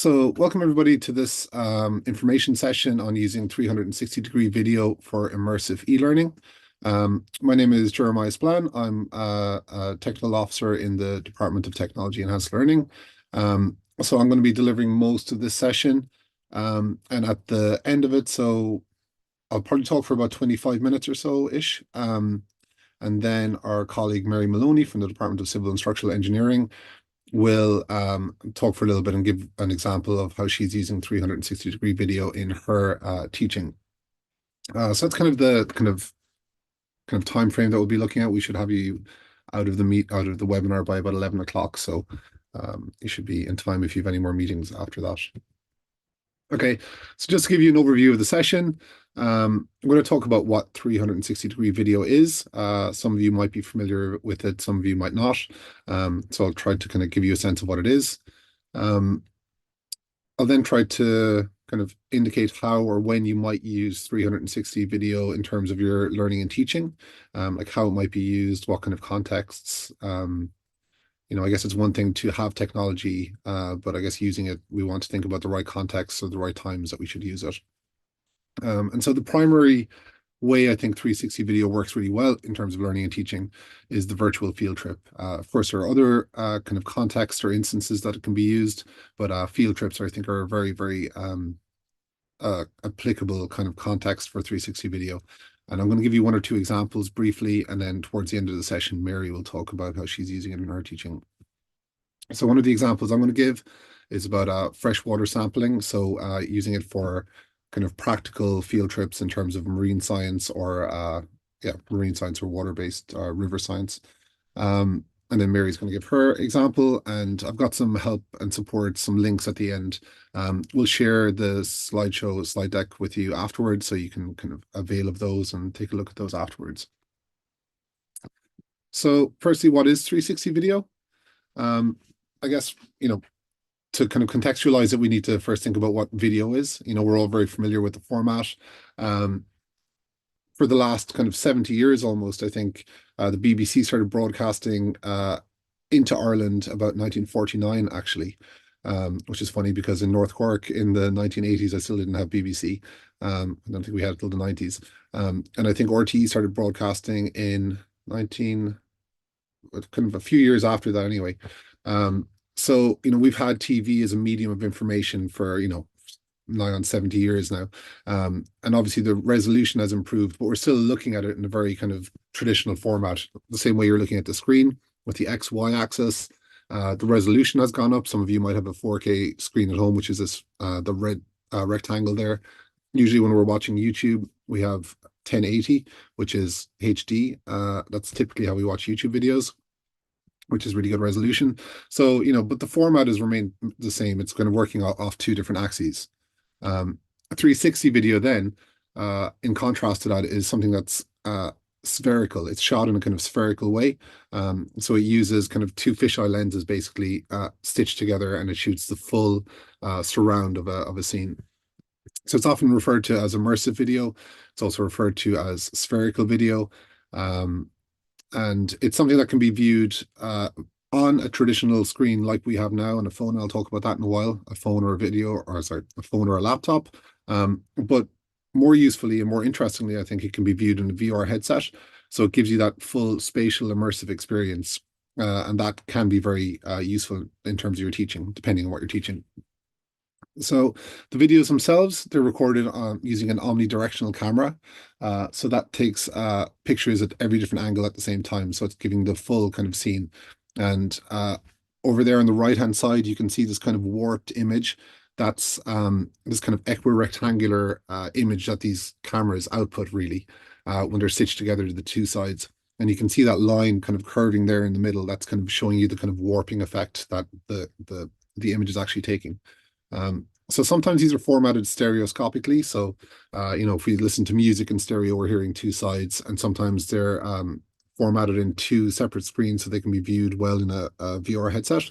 So welcome everybody to this information session on using 360-degree video for immersive e-learning. My name is Jeremiah Splan. I'm a technical officer in the Department of Technology Enhanced Learning. So I'm going to be delivering most of this session. And at the end of it, so I'll probably talk for about 25 minutes or so-ish. And then our colleague Mary Maloney from the Department of Civil and Structural Engineering will talk for a little bit and give an example of how she's using 360-degree video in her teaching. So that's kind of the kind of time frame that we'll be looking at. We should have you out of the webinar by about 11 o'clock. So you should be in time if you have any more meetings after that. Okay, so just to give you an overview of the session, I'm going to talk about what 360-degree video is. Some of you might be familiar with it, some of you might not. So I'll try to kind of give you a sense of what it is. I'll then try to kind of indicate how or when you might use 360 video in terms of your learning and teaching, like how it might be used, what kind of contexts. I guess it's one thing to have technology, but I guess using it, we want to think about the right contexts or the right times that we should use it. And so the primary way I think 360 video works really well in terms of learning and teaching is the virtual field trip. Of course, there are other kind of contexts or instances that it can be used, but field trips I think are a very, very applicable kind of context for 360 video. And I'm going to give you one or two examples briefly, and then towards the end of the session, Mary will talk about how she's using it in her teaching. So one of the examples I'm going to give is about freshwater sampling. So using it for kind of practical field trips in terms of marine science or marine science or water-based river science. And then Mary's going to give her example, and I've got some help and support, some links at the end. We'll share the slide deck with you afterwards, so you can kind of avail of those and take a look at those afterwards. So firstly, what is 360 video? I guess, to kind of contextualize it, we need to first think about what video is. We're all very familiar with the format. For the last kind of 70 years almost, I think the BBC started broadcasting into Ireland about 1949, actually, which is funny because in North Cork in the 1980s, I still didn't have BBC. I don't think we had it till the 90s. And I think RTE started broadcasting in kind of a few years after that anyway. So, we've had TV as a medium of information for, nigh on 70 years now. And obviously the resolution has improved, but we're still looking at it in a very kind of traditional format, the same way you're looking at the screen with the XY axis. The resolution has gone up. Some of you might have a 4K screen at home, which is this the red rectangle there. Usually when we're watching YouTube, we have 1080, which is HD. That's typically how we watch YouTube videos, which is really good resolution. So, but the format has remained the same. It's kind of working off two different axes. A 360 video then, in contrast to that, is something that's spherical. It's shot in a kind of spherical way. So it uses kind of two fisheye lenses basically stitched together, and it shoots the full surround of a scene. So it's often referred to as immersive video. It's also referred to as spherical video. And it's something that can be viewed on a traditional screen like we have now on a phone. I'll talk about that in a while, a phone or a phone or a laptop. But more usefully and more interestingly, I think it can be viewed in a VR headset. So it gives you that full spatial immersive experience. And that can be very useful in terms of your teaching, depending on what you're teaching. So the videos themselves, they're recorded using an omnidirectional camera. So that takes pictures at every different angle at the same time. So it's giving the full kind of scene. And over there on the right-hand side, you can see this kind of warped image. That's this kind of equirectangular image that these cameras output, really, when they're stitched together to the two sides. And you can see that line kind of curving there in the middle. That's kind of showing you the kind of warping effect that the image is actually taking. So sometimes these are formatted stereoscopically. So, if we listen to music in stereo, we're hearing two sides, and sometimes they're formatted in two separate screens so they can be viewed well in a VR headset.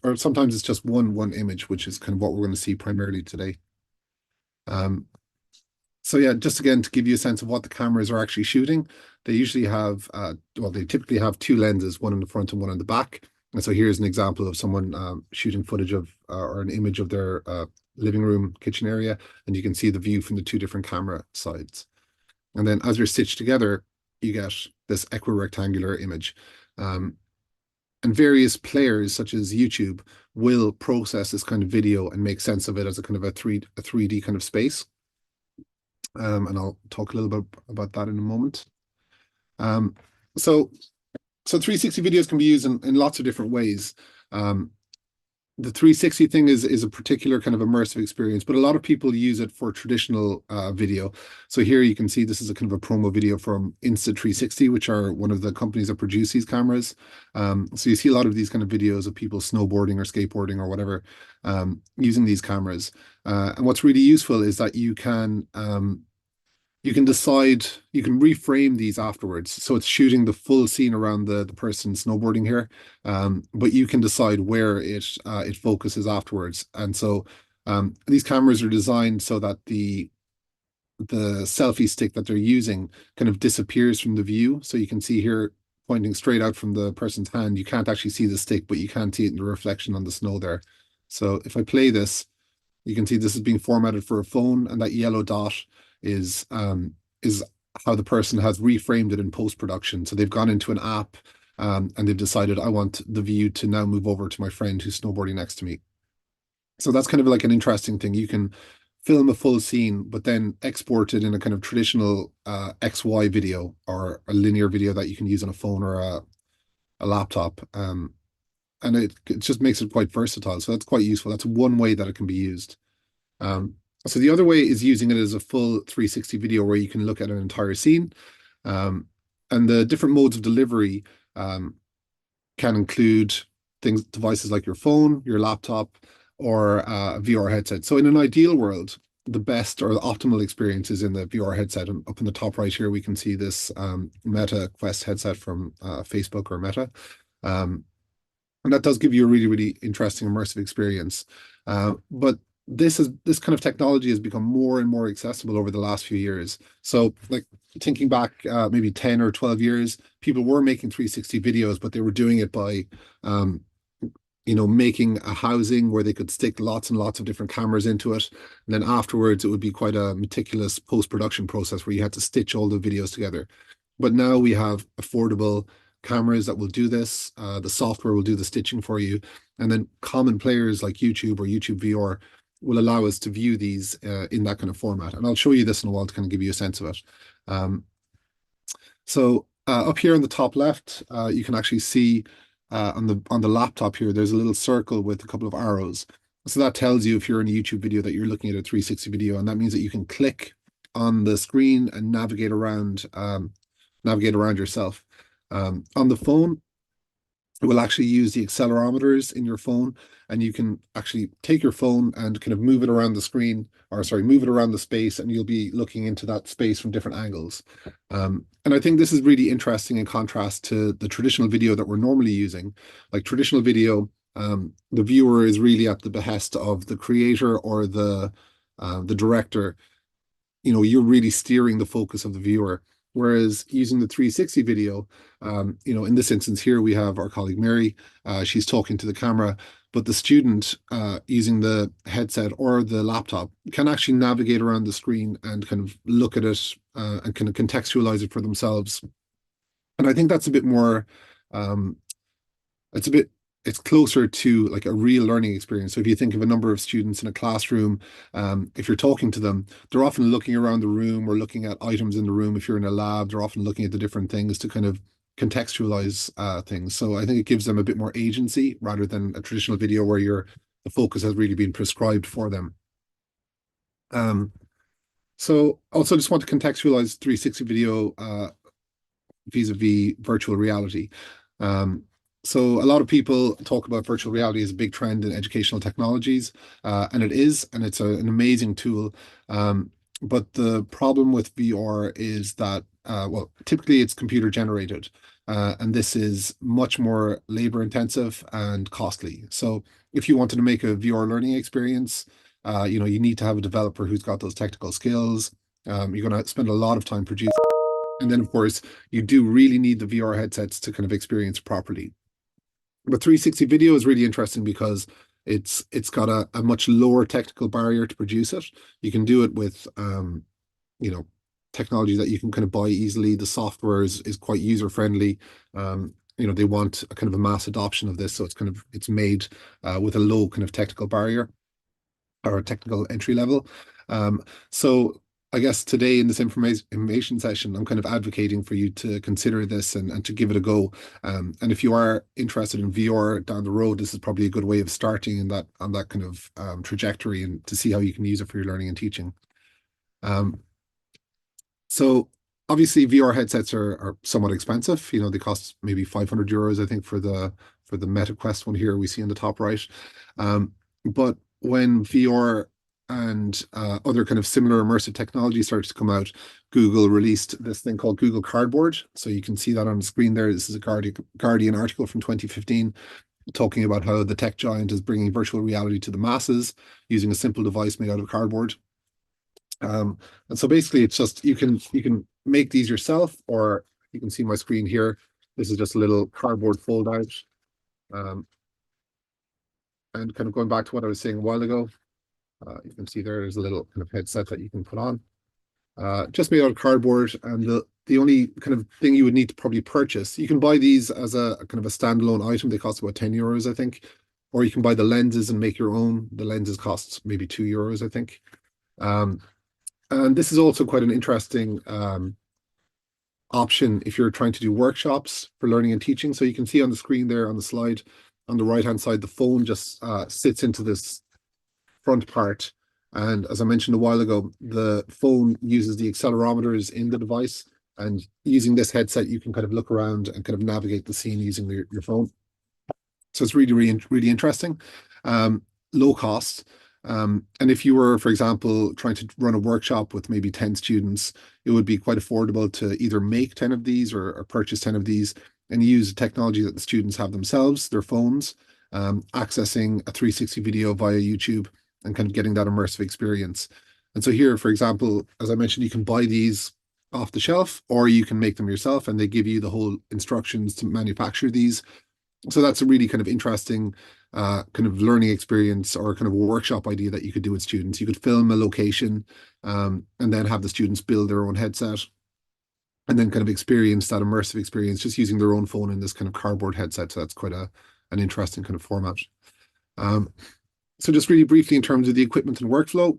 Or sometimes it's just one image, which is kind of what we're going to see primarily today. So yeah, just again, to give you a sense of what the cameras are actually shooting, they usually have, they typically have two lenses, one in the front and one in the back. And so here's an example of someone shooting footage of or an image of their living room, kitchen area, and you can see the view from the two different camera sides. And then as they're stitched together, you get this equirectangular image. Um, and various players, such as YouTube, will process this kind of video and make sense of it as a kind of a 3D kind of space. And I'll talk a little bit about that in a moment. Um, so, so 360 videos can be used in lots of different ways. The 360 thing is a particular kind of immersive experience, but a lot of people use it for traditional video. So here you can see this is a kind of a promo video from Insta360, which are one of the companies that produce these cameras. So you see a lot of these kind of videos of people snowboarding or skateboarding or whatever using these cameras. And what's really useful is that you can decide, you can reframe these afterwards. So it's shooting the full scene around the person snowboarding here, but you can decide where it focuses afterwards. And so these cameras are designed so that the selfie stick that they're using kind of disappears from the view. So you can see here pointing straight out from the person's hand. You can't actually see the stick, but you can see it in the reflection on the snow there. So if I play this, you can see this is being formatted for a phone, and that yellow dot is how the person has reframed it in post-production. So they've gone into an app and they've decided, I want the view to now move over to my friend who's snowboarding next to me. So that's kind of like an interesting thing. You can film a full scene, but then export it in a kind of traditional XY video or a linear video that you can use on a phone or a laptop. And it just makes it quite versatile. So that's quite useful. That's one way that it can be used. So the other way is using it as a full 360 video where you can look at an entire scene. And the different modes of delivery can include devices like your phone, your laptop, or a VR headset. So in an ideal world, the best or the optimal experience is in the VR headset. And up in the top right here, we can see this Meta Quest headset from Facebook or Meta. And that does give you a really, really interesting immersive experience. But this kind of technology has become more and more accessible over the last few years. So like thinking back maybe 10 or 12 years, people were making 360 videos, but they were doing it by making a housing where they could stick lots and lots of different cameras into it. And then afterwards, it would be quite a meticulous post-production process where you had to stitch all the videos together. But now we have affordable cameras that will do this. The software will do the stitching for you. And then common players like YouTube or YouTube VR will allow us to view these in that kind of format. And I'll show you this in a while to kind of give you a sense of it. So up here on the top left, you can actually see on the laptop here, there's a little circle with a couple of arrows. So that tells you if you're in a YouTube video that you're looking at a 360 video, and that means that you can click on the screen and navigate around yourself. On the phone, it will actually use the accelerometers in your phone, and you can actually take your phone and kind of move it around the screen, or sorry, move it around the space, and you'll be looking into that space from different angles. And I think this is really interesting in contrast to the traditional video that we're normally using. Like traditional video, the viewer is really at the behest of the creator or the director. You're really steering the focus of the viewer. Whereas using the 360 video, in this instance here, we have our colleague Mary. She's talking to the camera, but the student using the headset or the laptop can actually navigate around the screen and kind of look at it and kind of contextualize it for themselves. And I think that's a bit more, it's closer to like a real learning experience. So if you think of a number of students in a classroom, if you're talking to them, they're often looking around the room or looking at items in the room. If you're in a lab, they're often looking at the different things to kind of contextualize things. So I think it gives them a bit more agency rather than a traditional video where the focus has really been prescribed for them. So also just want to contextualize 360 video vis-a-vis virtual reality. So a lot of people talk about virtual reality as a big trend in educational technologies, and it is, and it's an amazing tool. But the problem with VR is that, typically it's computer generated, and this is much more labor intensive and costly. So if you wanted to make a VR learning experience, you need to have a developer who's got those technical skills. You're going to spend a lot of time producing. And then, of course, you do really need the VR headsets to kind of experience properly. But 360 video is really interesting because it's got a much lower technical barrier to produce it. You can do it with you know, technology that you can kind of buy easily. The software is quite user friendly. They want a kind of a mass adoption of this, so it's made with a low kind of technical barrier or a technical entry level. Um, so I guess today in this information session, I'm kind of advocating for you to consider this and to give it a go. And if you are interested in VR down the road, this is probably a good way of starting in that on that kind of trajectory and to see how you can use it for your learning and teaching. Um, so obviously VR headsets are somewhat expensive. They cost maybe 500 euros, I think, for the Meta Quest one here we see in the top right. But when VR and other kind of similar immersive technology started to come out, Google released this thing called Google Cardboard. So you can see that on the screen there. This is a Guardian article from 2015 talking about how the tech giant is bringing virtual reality to the masses using a simple device made out of cardboard. And so basically it's just you can make these yourself, or you can see my screen here. This is just a little cardboard fold out. Um, and kind of going back to what I was saying a while ago, you can see there's a little kind of headset that you can put on. Just made out of cardboard, and the only kind of thing you would need to probably purchase, you can buy these as a kind of a standalone item. They cost about 10 euros, I think. Or you can buy the lenses and make your own. The lenses cost maybe 2 euros, I think. Um, and this is also quite an interesting option if you're trying to do workshops for learning and teaching. So you can see on the screen there on the slide, on the right-hand side, the phone just sits into this front part. And as I mentioned a while ago, the phone uses the accelerometers in the device. And using this headset, you can kind of look around and kind of navigate the scene using your phone. So it's really, really, really interesting. Low cost. And if you were, for example, trying to run a workshop with maybe 10 students, it would be quite affordable to either make 10 of these or purchase 10 of these and use technology that the students have themselves, their phones, accessing a 360 video via YouTube and kind of getting that immersive experience. And so here, for example, as I mentioned, you can buy these off the shelf or you can make them yourself, and they give you the whole instructions to manufacture these. So that's a really kind of interesting kind of learning experience or kind of workshop idea that you could do with students. You could film a location and then have the students build their own headset and then kind of experience that immersive experience just using their own phone in this kind of cardboard headset. So that's quite an interesting kind of format. So just really briefly in terms of the equipment and workflow,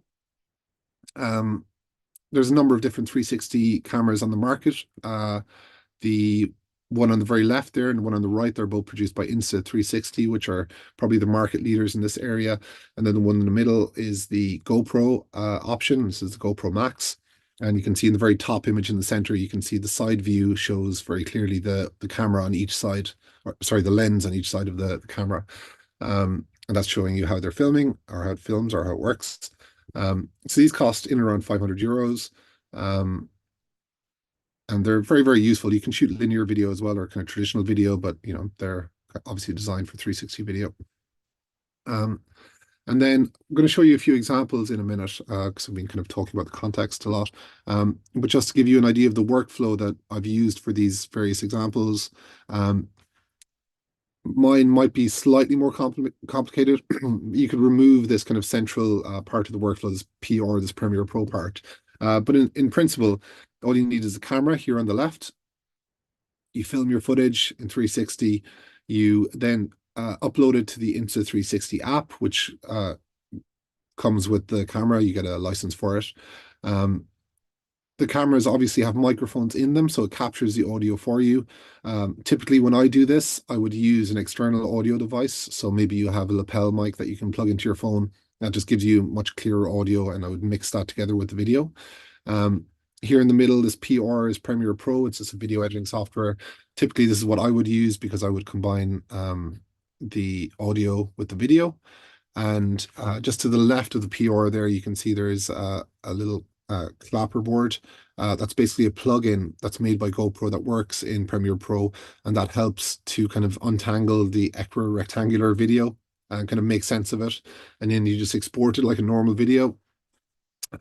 there's a number of different 360 cameras on the market. The one on the very left there and the one on the right, they're both produced by Insta360, which are probably the market leaders in this area. And then the one in the middle is the GoPro option. This is the GoPro Max. And you can see in the very top image in the center, you can see the side view shows very clearly the camera on each side, or sorry, the lens on each side of the camera. And that's showing you how they're filming or how it films or how it works. So these cost in around 500 euros. And they're very, very useful. You can shoot linear video as well, or kind of traditional video, but they're obviously designed for 360 video. And then I'm going to show you a few examples in a minute, because I've been kind of talking about the context a lot. But just to give you an idea of the workflow that I've used for these various examples, mine might be slightly more complicated. You could remove this kind of central part of the workflow, this PR, this Premiere Pro part. But in principle, all you need is a camera here on the left. You film your footage in 360. You then upload it to the Insta360 app, which comes with the camera. You get a license for it. The cameras obviously have microphones in them, so it captures the audio for you. Typically, when I do this, I would use an external audio device. So maybe you have a lapel mic that you can plug into your phone. That just gives you much clearer audio, and I would mix that together with the video. Here in the middle, this PR is Premiere Pro. It's just a video editing software. Typically, this is what I would use because I would combine the audio with the video. And just to the left of the PR there, you can see there is a little clapper board. That's basically a plugin that's made by GoPro that works in Premiere Pro, and that helps to kind of untangle the equirectangular video and kind of make sense of it. And then you just export it like a normal video.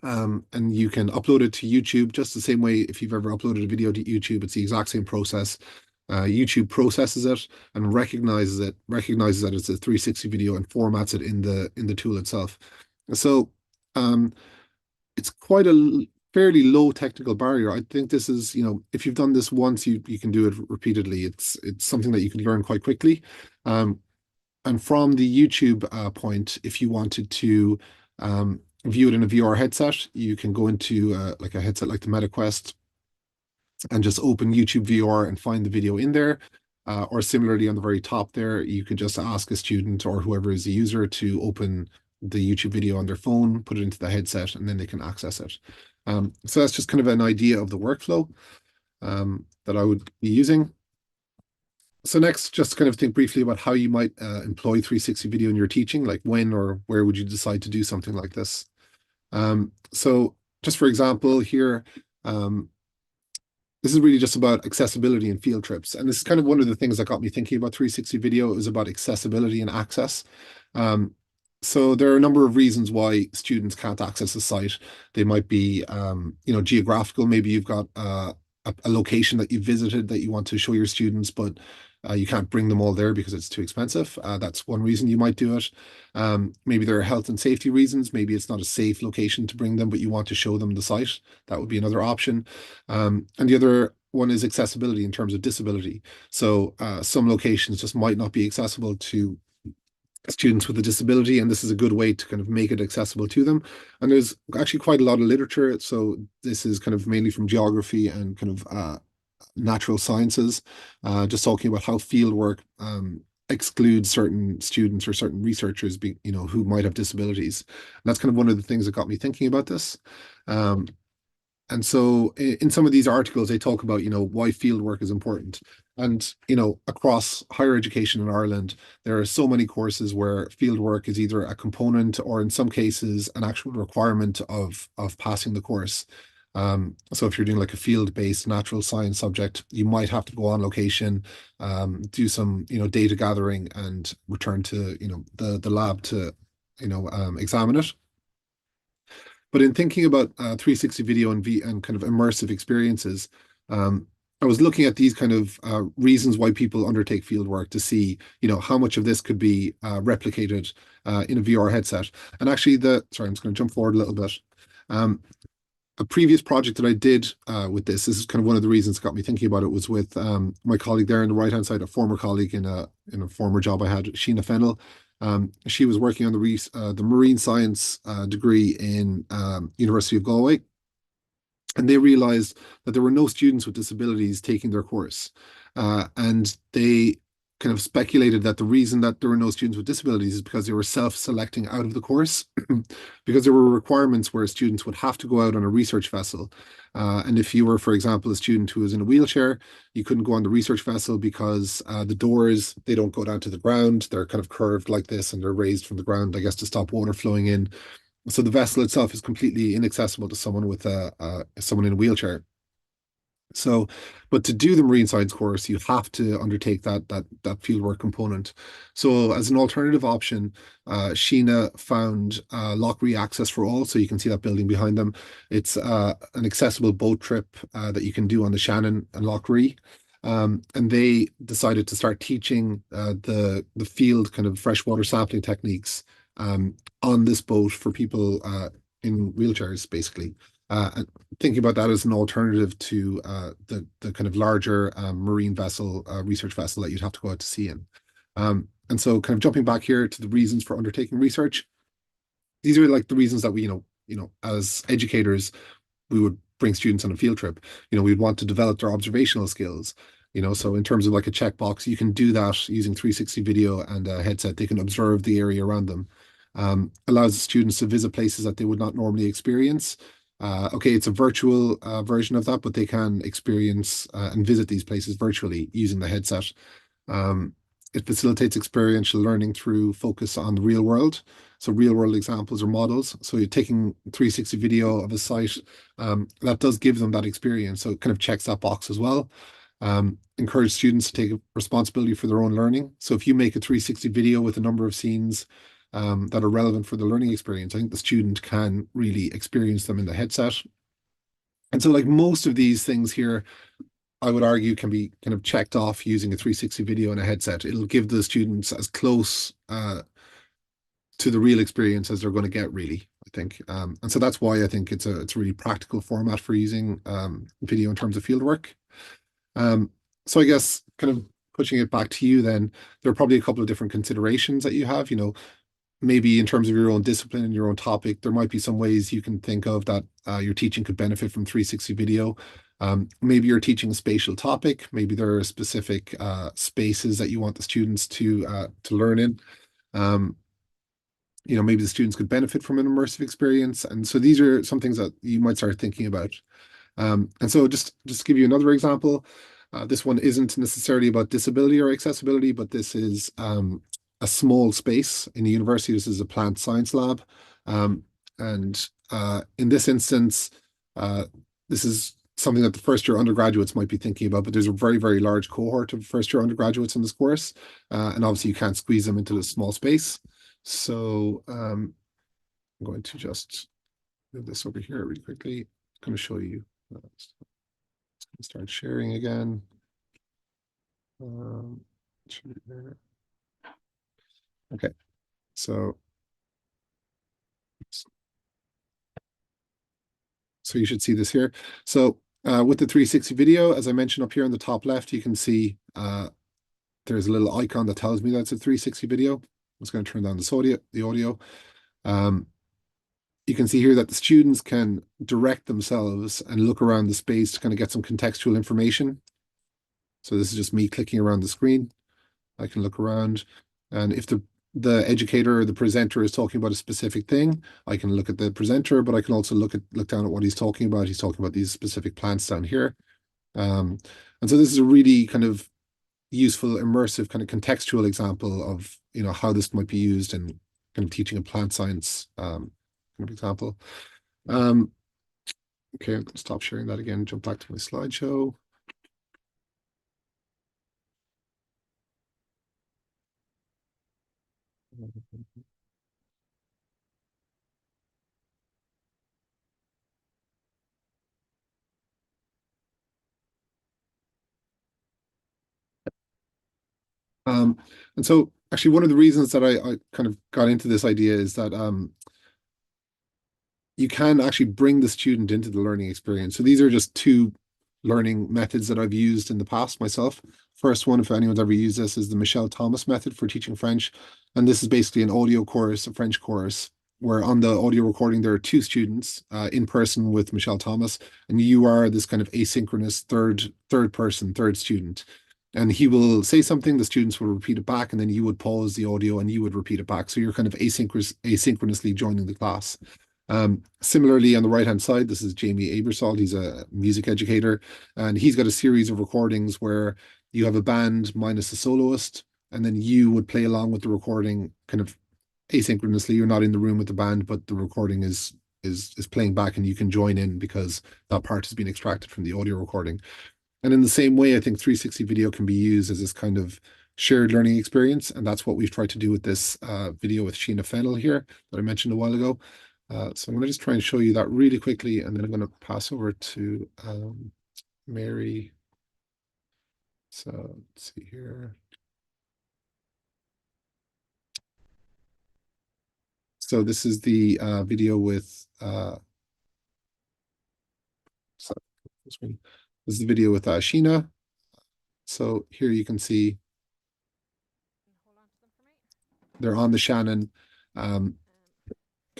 And you can upload it to YouTube just the same way if you've ever uploaded a video to YouTube. It's the exact same process. YouTube processes it and recognizes that it's a 360 video and formats it in the tool itself. So um, it's quite a fairly low technical barrier. I think this is, if you've done this once, you can do it repeatedly. It's something that you can learn quite quickly. Um, and from the YouTube point, if you wanted to view it in a VR headset, you can go into like a headset like the MetaQuest and just open YouTube VR and find the video in there. Or similarly, on the very top there, you can just ask a student or whoever is the user to open the YouTube video on their phone, put it into the headset, and then they can access it. So that's just kind of an idea of the workflow that I would be using. So next, just kind of think briefly about how you might employ 360 video in your teaching, like when or where would you decide to do something like this? So just for example here, this is really just about accessibility and field trips. And this is kind of one of the things that got me thinking about 360 video. It was about accessibility and access. So there are a number of reasons why students can't access a site. They might be, geographical. Maybe you've got a location that you visited that you want to show your students, but you can't bring them all there because it's too expensive. That's one reason you might do it. Maybe there are health and safety reasons. Maybe it's not a safe location to bring them, but you want to show them the site. That would be another option. And the other one is accessibility in terms of disability. So some locations just might not be accessible to students with a disability, and this is a good way to kind of make it accessible to them. And there's actually quite a lot of literature. So this is kind of mainly from geography and kind of natural sciences, just talking about how fieldwork excludes certain students or certain researchers, who might have disabilities. And that's kind of one of the things that got me thinking about this. And so in some of these articles, they talk about, why fieldwork is important. And, across higher education in Ireland, there are so many courses where fieldwork is either a component or in some cases an actual requirement of passing the course. So if you're doing like a field-based natural science subject, you might have to go on location, do some, data gathering and return to, the lab to, examine it. But in thinking about 360 video and kind of immersive experiences, I was looking at these kind of reasons why people undertake field work to see, how much of this could be replicated in a VR headset. And actually, sorry, I'm just going to jump forward a little bit. A previous project that I did with this is kind of one of the reasons that got me thinking about it, was with my colleague there on the right-hand side, a former colleague in a former job I had, Sheena Fennell. She was working on the marine science degree in University of Galway, and they realized that there were no students with disabilities taking their course. And they kind of speculated that the reason that there were no students with disabilities is because they were self-selecting out of the course, because there were requirements where students would have to go out on a research vessel. And if you were, for example, a student who was in a wheelchair, you couldn't go on the research vessel because the doors, they don't go down to the ground. They're kind of curved like this and they're raised from the ground, I guess, to stop water flowing in. So the vessel itself is completely inaccessible to someone with someone in a wheelchair. So, but to do the marine science course, you have to undertake that fieldwork component. So, as an alternative option, Sheena found Lochrie Access for All. So you can see that building behind them. It's an accessible boat trip that you can do on the Shannon and Lochrie. And they decided to start teaching the field kind of freshwater sampling techniques on this boat for people in wheelchairs, basically. And thinking about that as an alternative to the kind of larger marine vessel, research vessel that you'd have to go out to sea in. And so kind of jumping back here to the reasons for undertaking research, these are like the reasons that we, as educators, we would bring students on a field trip. We'd want to develop their observational skills. So in terms of like a checkbox, you can do that using 360 video and a headset. They can observe the area around them. Allows the students to visit places that they would not normally experience. Okay, it's a virtual version of that, but they can experience and visit these places virtually using the headset. It facilitates experiential learning through focus on the real world. So real world examples or models. So you're taking 360 video of a site, that does give them that experience. So it kind of checks that box as well. Encourage students to take responsibility for their own learning. So if you make a 360 video with a number of scenes that are relevant for the learning experience, I think the student can really experience them in the headset. And so like most of these things here I would argue can be kind of checked off using a 360 video and a headset. It'll give the students as close to the real experience as they're going to get, really, I think. And so that's why I think it's a really practical format for using video in terms of fieldwork. So I guess kind of pushing it back to you then, there are probably a couple of different considerations that you have, maybe in terms of your own discipline and your own topic, there might be some ways you can think of that your teaching could benefit from 360 video. Maybe you're teaching a spatial topic. Maybe there are specific spaces that you want the students to learn in. Maybe the students could benefit from an immersive experience. And so these are some things that you might start thinking about. And so just to give you another example, this one isn't necessarily about disability or accessibility, but this is a small space in the university. This is a plant science lab. And in this instance, this is something that the first year undergraduates might be thinking about, but there's a very, very large cohort of first year undergraduates in this course. And obviously you can't squeeze them into this small space. So I'm going to just move this over here really quickly. I'm going to show you. Start sharing again. Okay, so you should see this here. So with the 360 video, as I mentioned up here in the top left, you can see there's a little icon that tells me that's a 360 video. I'm just going to turn down the audio. You can see here that the students can direct themselves and look around the space to kind of get some contextual information. So this is just me clicking around the screen. I can look around, and if the educator or the presenter is talking about a specific thing, I can look at the presenter, but I can also look down at what he's talking about. He's talking about these specific plants down here. And so this is a really kind of useful, immersive, kind of contextual example of, how this might be used in kind of teaching a plant science kind of example. Okay, I'm going to stop sharing that again, jump back to my slideshow. And so actually one of the reasons that I kind of got into this idea is that you can actually bring the student into the learning experience. So these are just two learning methods that I've used in the past myself. First one, if anyone's ever used this, is the Michel Thomas method for teaching French. And this is basically an audio course, a French course, where on the audio recording, there are two students in person with Michel Thomas, and you are this kind of asynchronous third student. And he will say something, the students will repeat it back, and then you would pause the audio and you would repeat it back. So you're kind of asynchronously joining the class. Similarly, on the right-hand side, this is Jamie Abersalt. He's a music educator, and he's got a series of recordings where you have a band minus a soloist, and then you would play along with the recording kind of asynchronously. You're not in the room with the band, but the recording is playing back, and you can join in because that part has been extracted from the audio recording. And in the same way, I think 360 video can be used as this kind of shared learning experience, and that's what we've tried to do with this video with Sheena Fennell here that I mentioned a while ago. So I'm going to just try and show you that really quickly, and then I'm going to pass over to Mary. So let's see here. So this is the video with this is the video with Sheena. So here you can see they're on the Shannon. Kind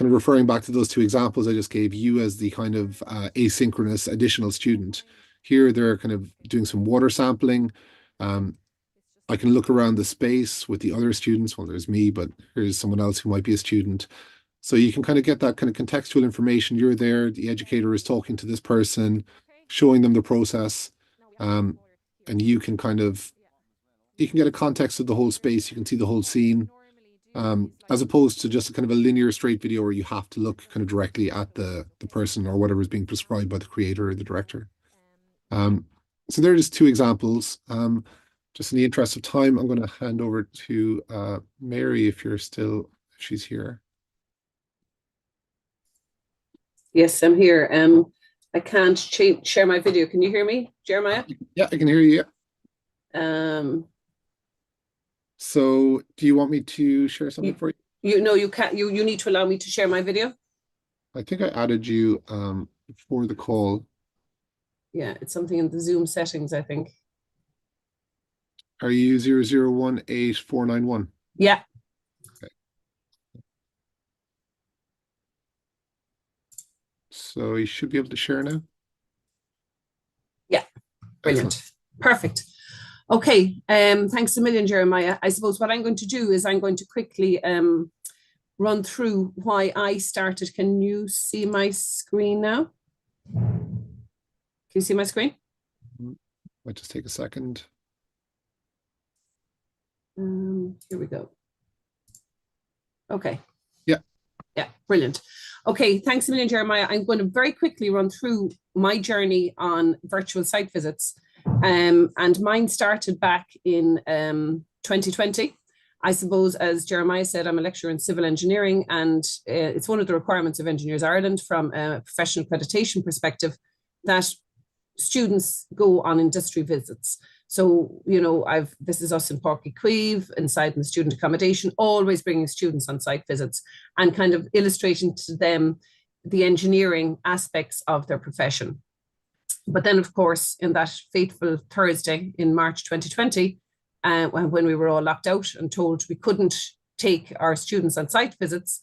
of referring back to those two examples I just gave you as the kind of asynchronous additional student. Here they're kind of doing some water sampling. I can look around the space with the other students. Well, there's me, but here's someone else who might be a student. So you can kind of get that kind of contextual information. You're there, the educator is talking to this person, showing them the process. And you can get a context of the whole space. You can see the whole scene. As opposed to just a kind of a linear straight video where you have to look kind of directly at the person or whatever is being prescribed by the creator or the director. So there are just two examples. Just in the interest of time, I'm going to hand over to Mary if she's here. Yes, I'm here. I can't share my video. Can you hear me, Jeremiah? Yeah, I can hear you. Um, So do you want me to share something for you? you can't. You need to allow me to share my video. I think I added you for the call. Yeah, it's something in the Zoom settings, I think. Are you 0018-491? Yeah. Okay. So you should be able to share now. Yeah, brilliant. Excellent. Perfect. Okay, thanks a million, Jeremiah. I suppose what I'm going to do is I'm going to quickly run through why I started. Can you see my screen now? Can you see my screen? Might just take a second. Here we go. Okay. Yeah. Yeah, brilliant. Okay, thanks a million, Jeremiah. I'm going to very quickly run through my journey on virtual site visits. And mine started back in 2020. I suppose, as Jeremiah said, I'm a lecturer in civil engineering, and it's one of the requirements of Engineers Ireland from a professional accreditation perspective that students go on industry visits. So, you know, this is us in Cork inside in the student accommodation, always bringing students on site visits and kind of illustrating to them the engineering aspects of their profession. But then, of course, in that fateful Thursday in March 2020, when we were all locked out and told we couldn't take our students on site visits,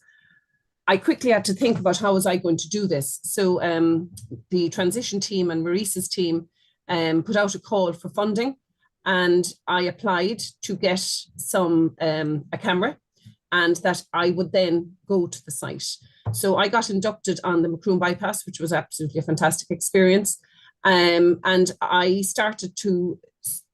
I quickly had to think about how was I going to do this. So the transition team and Maurice's team put out a call for funding, and I applied to get a camera, and that I would then go to the site. So I got inducted on the Macroom bypass, which was absolutely a fantastic experience. And I started to,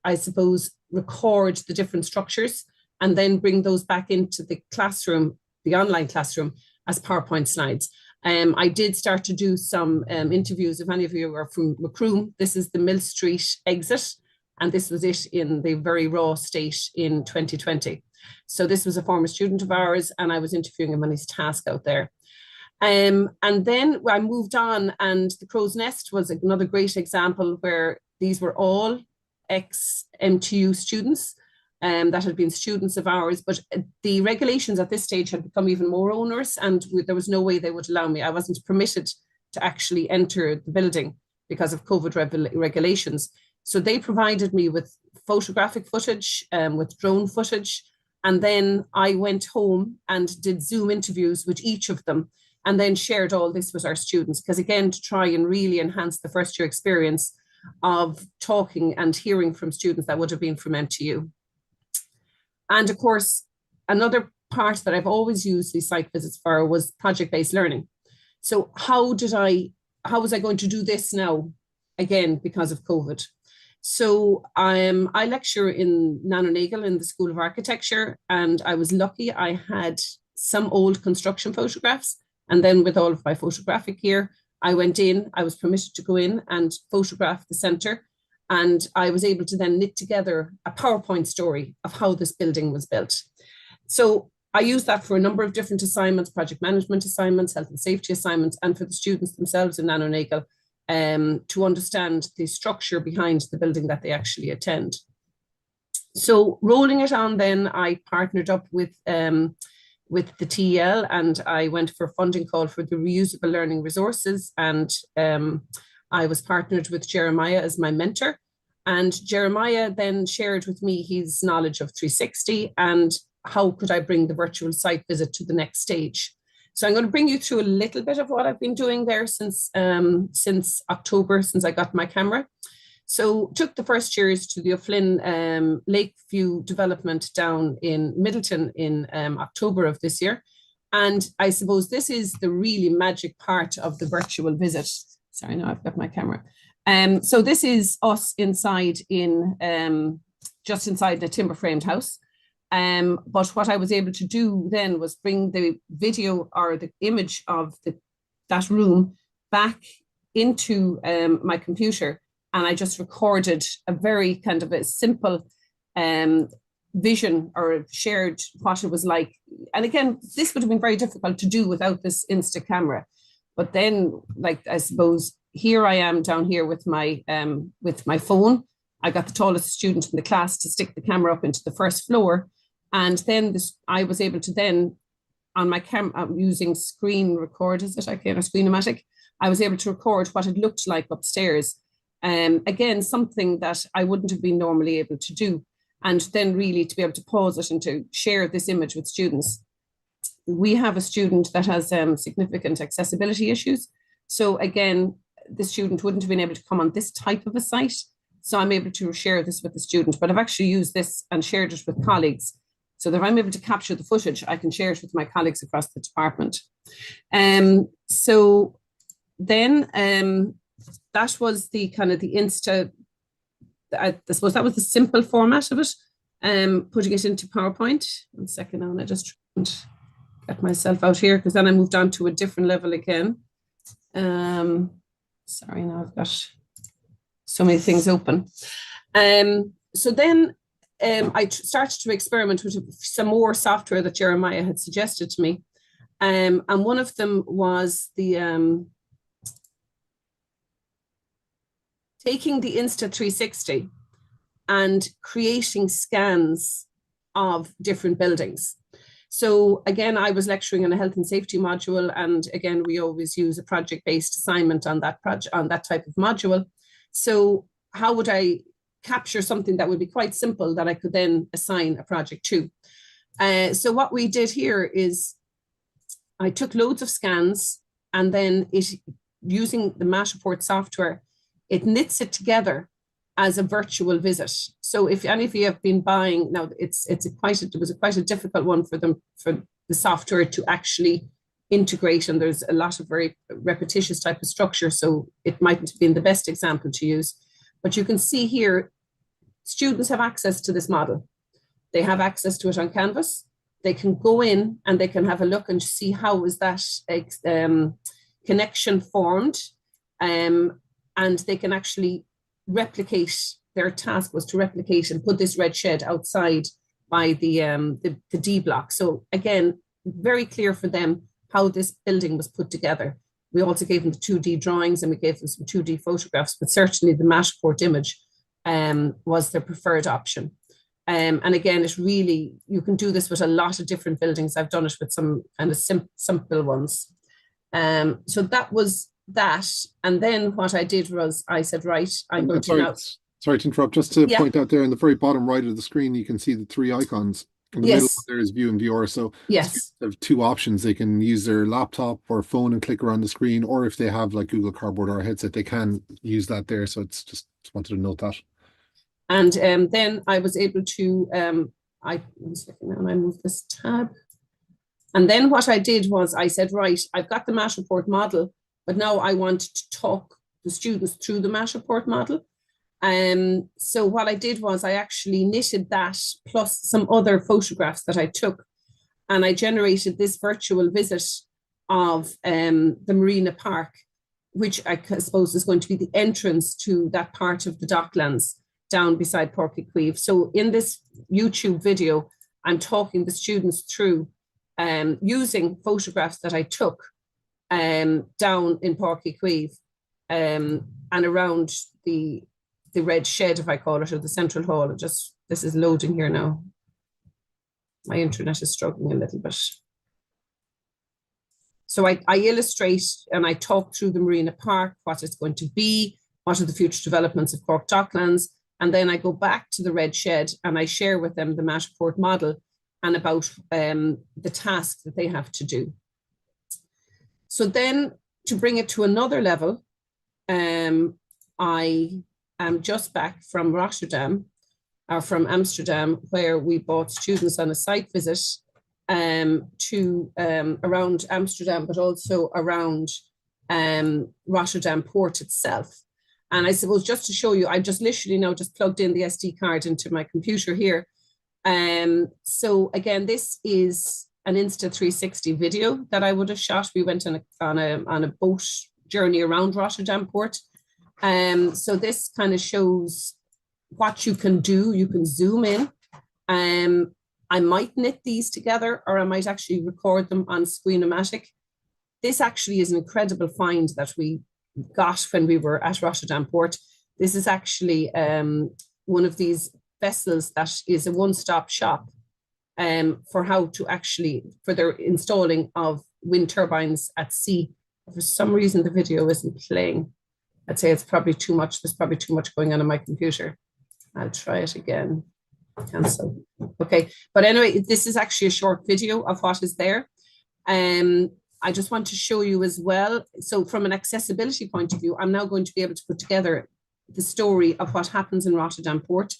I suppose, record the different structures and then bring those back into the classroom, the online classroom, as PowerPoint slides. I did start to do some interviews. If any of you are from Macroom, this is the Mill Street exit, and this was it in the very raw state in 2020. So this was a former student of ours, and I was interviewing him on his task out there. And then I moved on, and the Crow's Nest was another great example where these were all ex-MTU students that had been students of ours, but the regulations at this stage had become even more onerous, and there was no way they would allow me. I wasn't permitted to actually enter the building because of COVID regulations. So they provided me with photographic footage, with drone footage, and then I went home and did Zoom interviews with each of them, and then shared all this with our students, because again, to try and really enhance the first year experience of talking and hearing from students that would have been from MTU. And of course, another part that I've always used these site visits for was project-based learning. So how was I going to do this now, again, because of COVID? So I lecture in Nanonagel in the School of Architecture, and I was lucky I had some old construction photographs. And then with all of my photographic gear, I went in, I was permitted to go in and photograph the centre. And I was able to then knit together a PowerPoint story of how this building was built. So I used that for a number of different assignments, project management assignments, health and safety assignments, and for the students themselves in Nanonagel to understand the structure behind the building that they actually attend. So rolling it on then, I partnered up with the TEL, and I went for a funding call for the reusable learning resources, and I was partnered with Jeremiah as my mentor, and Jeremiah then shared with me his knowledge of 360 and how could I bring the virtual site visit to the next stage. So I'm going to bring you through a little bit of what I've been doing there since October, since I got my camera. So took the first years to the O'Flynn Lakeview development down in Middleton in October of this year. And I suppose this is the really magic part of the virtual visit. Sorry, now I've got my camera. So this is us inside just inside the timber framed house. But what I was able to do then was bring the video or the image of that room back into my computer. And I just recorded a very kind of a simple vision or shared what it was like. And again, this would have been very difficult to do without this Insta camera. But then, like, I suppose here I am down here with my phone. I got the tallest student in the class to stick the camera up into the first floor. And then I was able to then, on my camera, I'm using screen record, is it? I can't, Screen-O-Matic. I was able to record what it looked like upstairs. Again, something that I wouldn't have been normally able to do. And then really to be able to pause it and to share this image with students. We have a student that has significant accessibility issues. So again, the student wouldn't have been able to come on this type of a site. So I'm able to share this with the student, but I've actually used this and shared it with colleagues. So that if I'm able to capture the footage, I can share it with my colleagues across the department. So then that was the kind of the Insta, I suppose that was the simple format of it, putting it into PowerPoint. 1 second now, and I just get myself out here because then I moved on to a different level again. Sorry, now I've got so many things open. So then I started to experiment with some more software that Jeremiah had suggested to me. And one of them was the taking the Insta360 and creating scans of different buildings. So again, I was lecturing on a health and safety module, and again, we always use a project-based assignment on that project, on that type of module. So how would I capture something that would be quite simple that I could then assign a project to? So what we did here is I took loads of scans, and then using the Matterport software, it knits it together as a virtual visit. So if any of you have been buying, now it was quite a difficult one for the software to actually integrate, and there's a lot of very repetitious type of structure, so it mightn't have been the best example to use. But you can see here, students have access to this model. They have access to it on Canvas. They can go in and they can have a look and see how is that connection formed, and they can actually replicate. Their task was to replicate and put this red shed outside by the D block. So again, very clear for them how this building was put together. We also gave them the 2D drawings and we gave them some 2D photographs, but certainly the Matterport image was their preferred option. And again, it really, you can do this with a lot of different buildings. I've done it with some kind of simple ones. So that was that. And then what I did was I said, right, I'm going to now. Sorry to interrupt, just to point out there in the very bottom right of the screen, you can see the 3 icons. In the middle there is view and viewer. So yes, they have 2 options. They can use their laptop or phone and click around the screen, or if they have like Google Cardboard or a headset, they can use that there. So it's just wanted to note that. And then I was able to, one second now, and I move this tab. And then what I did was I said, right, I've got the Matterport model, but now I want to talk the students through the Matterport model. So what I did was I actually knitted that plus some other photographs that I took, and I generated this virtual visit of the Marina Park, which I suppose is going to be the entrance to that part of the Docklands down beside Páirc Uí Chaoimh. So in this YouTube video, I'm talking the students through using photographs that I took down in Páirc Uí Chaoimh and around the red shed, if I call it, or the central hall. This is loading here now. My internet is struggling a little bit. So I illustrate and I talk through the Marina Park, what it's going to be, what are the future developments of Cork Docklands, and then I go back to the red shed and I share with them the Matterport model and about the task that they have to do. So then to bring it to another level, I am just back from Rotterdam, or from Amsterdam, where we brought students on a site visit to around Amsterdam, but also around Rotterdam port itself. And I suppose just to show you, I just literally now just plugged in the SD card into my computer here. So again, this is an Insta360 video that I would have shot. We went on a boat journey around Rotterdam port. So this kind of shows what you can do. You can zoom in. I might knit these together, or I might actually record them on Screen-O-Matic. This actually is an incredible find that we got when we were at Rotterdam Port. This is actually one of these vessels that is a one-stop shop for how to actually, for their installing of wind turbines at sea. For some reason, the video isn't playing. I'd say it's probably too much. There's probably too much going on my computer. I'll try it again. Cancel. Okay. But anyway, this is actually a short video of what is there. I just want to show you as well. So from an accessibility point of view, I'm now going to be able to put together the story of what happens in Rotterdam Port,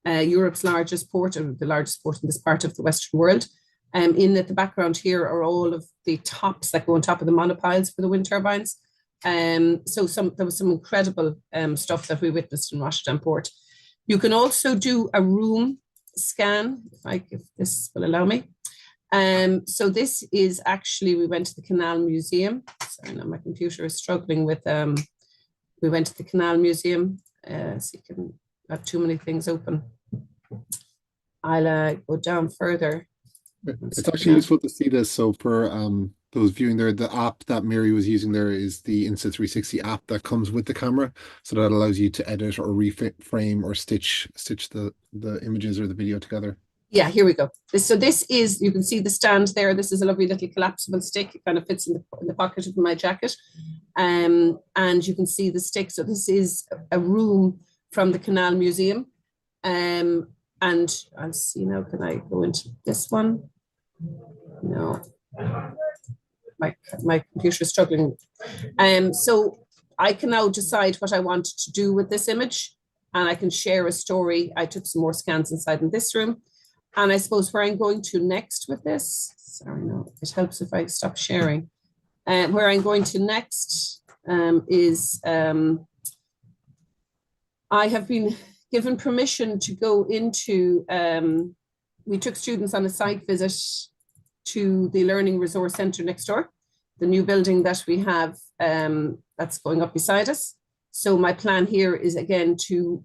Europe's largest port, or the largest port in this part of the Western world. In the background here are all of the tops that go on top of the monopiles for the wind turbines. So there was some incredible stuff that we witnessed in Rotterdam Port. You can also do a room scan, if this will allow me. So this is actually, we went to the Canal Museum. Sorry, now my computer is struggling with, we went to the Canal Museum. So you can have too many things open. I'll go down further. It's actually useful to see this. So for those viewing there, the app that Mary was using there is the Insta360 app that comes with the camera. So that allows you to edit or reframe or stitch the images or the video together. Yeah, here we go. So this is, you can see the stand there. This is a lovely little collapsible stick. It kind of fits in the pocket of my jacket. And you can see the stick. So this is a room from the Canal Museum. And I'll see now, can I go into this one? No. My computer is struggling. So I can now decide what I want to do with this image, and I can share a story. I took some more scans inside in this room. And I suppose where I'm going to next with this, sorry, no, it helps if I stop sharing. Where I'm going to next is I have been given permission to go into, we took students on a site visit to the Learning Resource Centre next door, the new building that we have that's going up beside us. So my plan here is again to,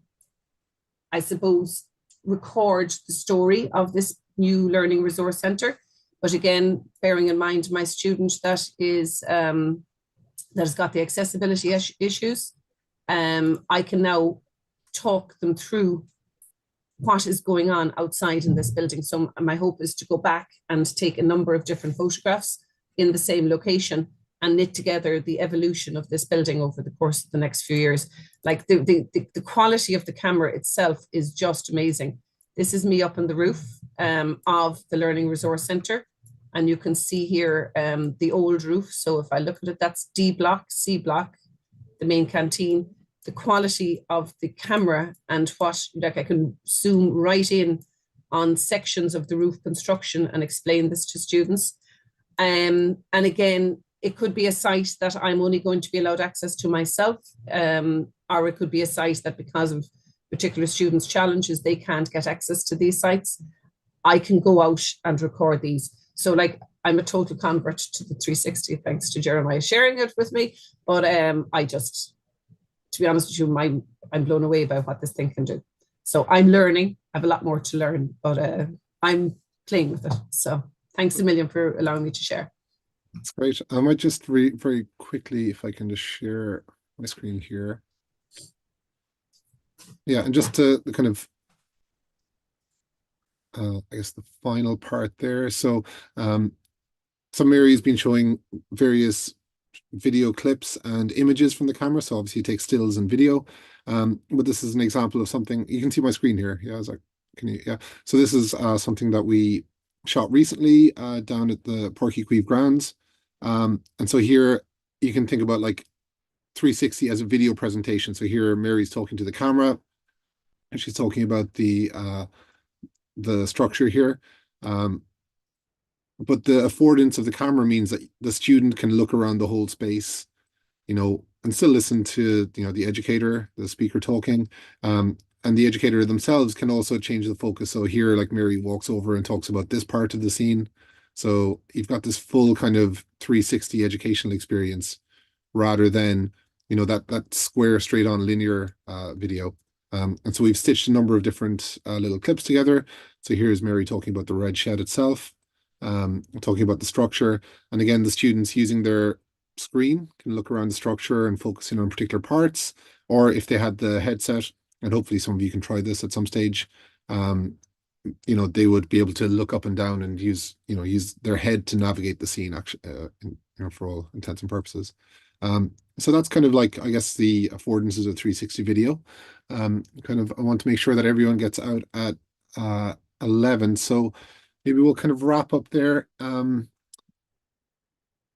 I suppose, record the story of this new Learning Resource Centre. But again, bearing in mind my student that has got the accessibility issues, I can now talk them through what is going on outside in this building. So my hope is to go back and take a number of different photographs in the same location and knit together the evolution of this building over the course of the next few years. Like the quality of the camera itself is just amazing. This is me up on the roof of the Learning Resource Centre. And you can see here the old roof. So if I look at it, that's D block, C block, the main canteen. The quality of the camera and what, like I can zoom right in on sections of the roof construction and explain this to students. And again, it could be a site that I'm only going to be allowed access to myself, or it could be a site that because of particular students' challenges, they can't get access to these sites. I can go out and record these. So like I'm a total convert to the 360, thanks to Jeremiah sharing it with me. But I just, to be honest with you, I'm blown away by what this thing can do. So I'm learning. I have a lot more to learn, but I'm playing with it. So thanks a million for allowing me to share. That's great. I might just very quickly, if I can just share my screen here. Yeah, and just to kind of, I guess the final part there. So Mary's been showing various video clips and images from the camera. So obviously you take stills and video. But this is an example of something, you can see my screen here. Yeah, I was like, can you, yeah. So this is something that we shot recently down at the Porky Queeve Grounds. And so here you can think about like 360 as a video presentation. So here Mary's talking to the camera and she's talking about the structure here. But the affordance of the camera means that the student can look around the whole space, you know, and still listen to, you know, the educator, the speaker talking. And the educator themselves can also change the focus. So here, like Mary walks over and talks about this part of the scene. So you've got this full kind of 360 educational experience rather than, you know, that square straight on linear video. And so we've stitched a number of different little clips together. So here's Mary talking about the red shed itself, talking about the structure. And again, the students using their screen, can look around the structure and focus in on particular parts, or if they had the headset, and hopefully some of you can try this at some stage, they would be able to look up and down and use their head to navigate the scene, actually, for all intents and purposes. So that's kind of like, I guess, the affordances of 360 video. I want to make sure that everyone gets out at 11. So maybe we'll kind of wrap up there.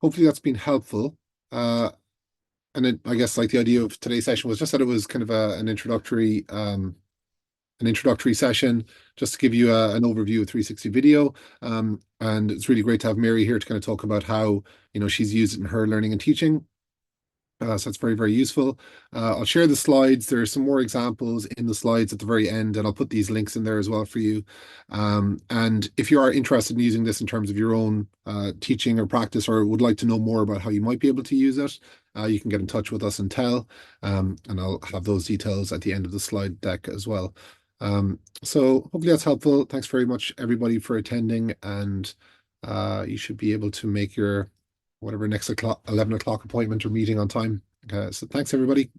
Hopefully that's been helpful. And I guess like the idea of today's session was just that it was kind of an introductory session, just to give you an overview of 360 video. And it's really great to have Mary here to kind of talk about how she's used it in her learning and teaching. So that's very, very useful. I'll share the slides. There are some more examples in the slides at the very end, and I'll put these links in there as well for you. And if you are interested in using this in terms of your own teaching or practice, or would like to know more about how you might be able to use it, you can get in touch with us and tell, and I'll have those details at the end of the slide deck as well. So hopefully that's helpful. Thanks very much, everybody, for attending, and you should be able to make your whatever next 11 o'clock appointment or meeting on time. So thanks, everybody.